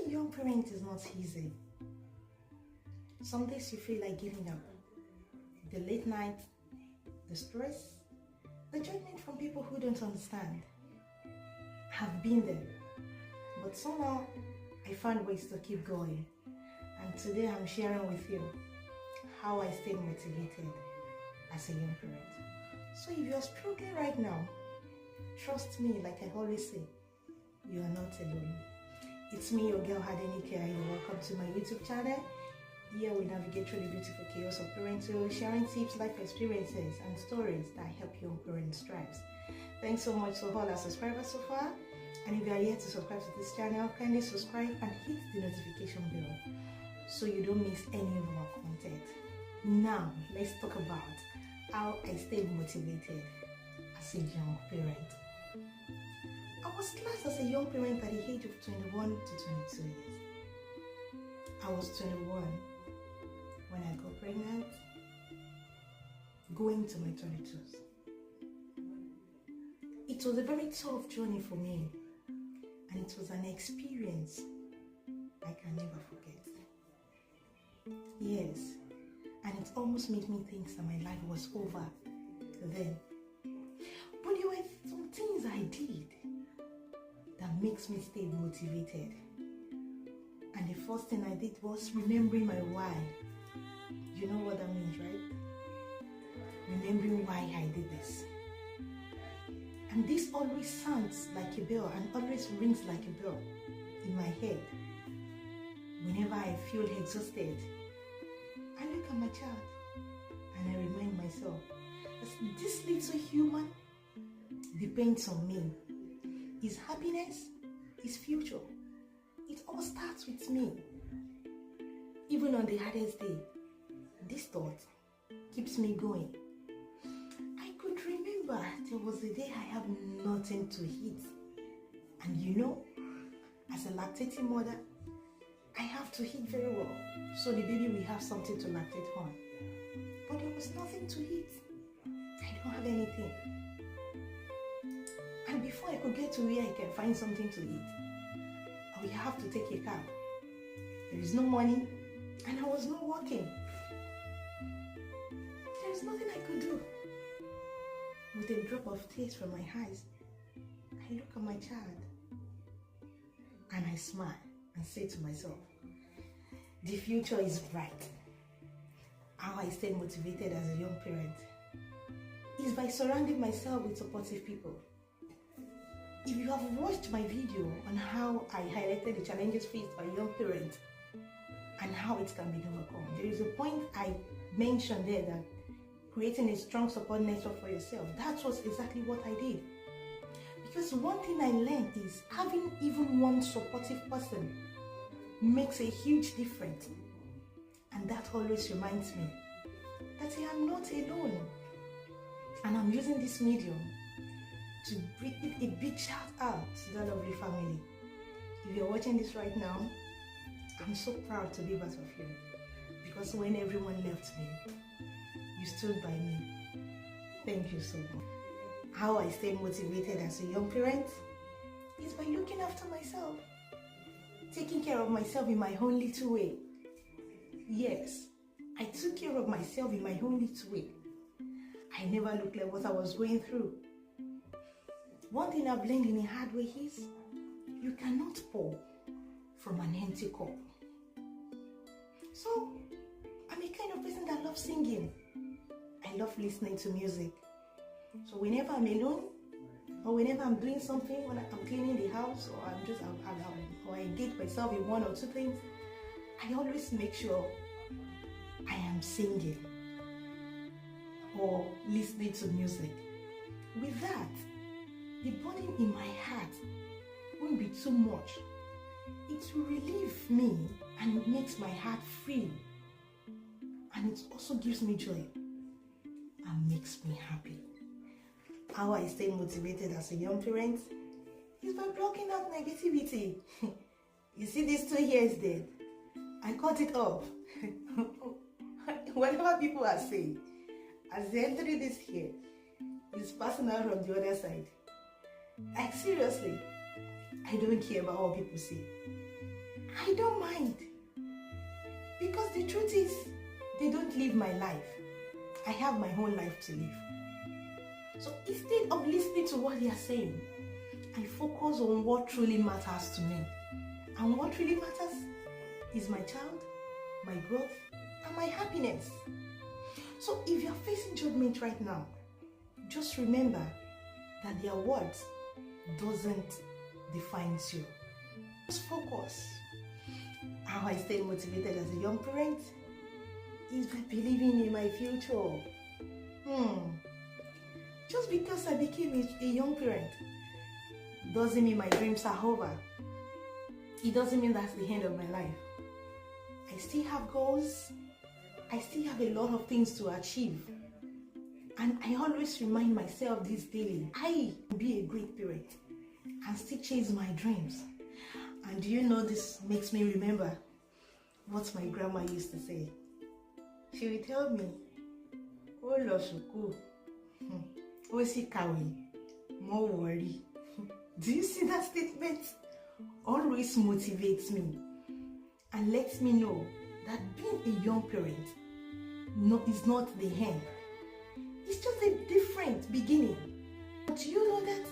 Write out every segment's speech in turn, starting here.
a young parent is not easy. Some days you feel like giving up. The late night, the stress, the judgment from people who don't understand. I've been there, but somehow I found ways to keep going. And today I'm sharing with you how I stay motivated as a young parent. So if you're struggling right now, trust me, like I always say, you are not alone. It's me, your girl Hadenike, and you're welcome to my YouTube channel. Here we navigate through the beautiful chaos of parental, sharing tips, life experiences, and stories that help young parents thrive. Thanks so much to all our subscribers so far. And if you are yet to subscribe to this channel, kindly subscribe and hit the notification bell so you don't miss any of our content. Now, let's talk about how I stayed motivated as a young parent. I was classed as a young parent at the age of 21 to 22 years. I was 21 when I got pregnant, going to my 22s. It was a very tough journey for me, and it was an experience I can never forget. Yes, and it almost made me think that my life was over then. But there were some things I did that makes me stay motivated. And the first thing I did was remembering my why. You know what that means, right? Remembering why I did this. And this always sounds like a bell and always rings like a bell in my head. Whenever I feel exhausted, I look at my child and I remind myself that this little human depends on me. His happiness, his future, it all starts with me. Even on the hardest day, this thought keeps me going. I could remember there was a day I have nothing to eat. And you know, as a lactating mother, I have to eat very well so the baby will have something to lactate on. But there was nothing to eat. I don't have anything. And before I could get to where I can find something to eat, I will have to take a cab. There is no money and I was not working. There is nothing I could do. With a drop of tears from my eyes, I look at my child and I smile and say to myself, the future is bright. How I stay motivated as a young parent is by surrounding myself with supportive people. If you have watched my video on how I highlighted the challenges faced by young parents and how it can be overcome, there is a point I mentioned there that creating a strong support network for yourself, that was exactly what I did. Because one thing I learned is having even one supportive person makes a huge difference. And that always reminds me that I am not alone. And I'm using this medium to bring a big shout out to that lovely family. If you're watching this right now, I'm so proud to be part of you. Because when everyone left me, you stood by me. Thank you so much. How I stay motivated as a young parent is by looking after myself. Taking care of myself in my own little way. Yes, I took care of myself in my own little way. I never looked like what I was going through. One thing I've learned in a hard way is you cannot pour from an empty cup. So, I'm a kind of person that loves singing. I love listening to music. So whenever I'm alone, or whenever I'm doing something, when I'm cleaning the house, or or I engage myself in one or two things, I always make sure I am singing or listening to music. With that, the burden in my heart won't be too much. It will relieve me and it makes my heart free. And it also gives me joy and makes me happy. How I stay motivated as a young parent is by blocking out negativity. You see these 2 years there? I cut it off. Whatever people are saying, as they enter this year, it's passing out from the other side. Like seriously, I don't care about what people say. I don't mind. Because the truth is, they don't live my life. I have my own life to live. So instead of listening to what they are saying, I focus on what truly matters to me. And what really matters is my child, my growth, and my happiness. So if you're facing judgment right now, just remember that their words doesn't define you. Just focus. How I stay motivated as a young parent is by believing in my future. Just because I became a young parent doesn't mean my dreams are over. It doesn't mean that's the end of my life. I still have goals. I still have a lot of things to achieve. And I always remind myself this daily, I can be a great parent and still chase my dreams. And do you know, this makes me remember what my grandma used to say. She would tell me, "Oh, Loshuku, Osikawi, more worry." Do you see that statement? Always motivates me and lets me know that being a young parent is not the end. It's just a different beginning. But do you know that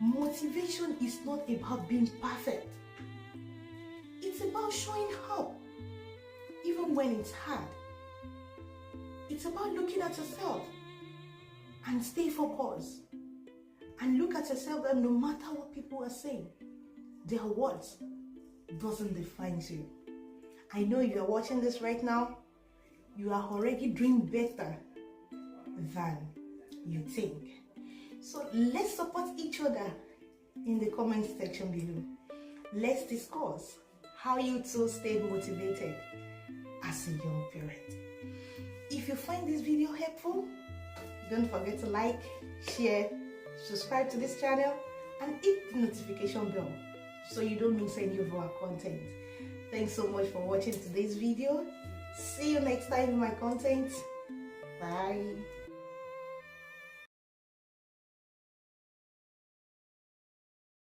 motivation is not about being perfect? It's about showing up even when it's hard. It's about looking at yourself and stay focused. And look at yourself that no matter what people are saying, their words doesn't define you. I know you are watching this right now, you are already doing better than you think. So let's support each other in the comment section below. Let's discuss how you too stayed motivated as a young parent. If you find this video helpful, don't forget to like, share, subscribe to this channel, and hit the notification bell so you don't miss any of our content. Thanks so much for watching today's video. See you next time in my content. Bye.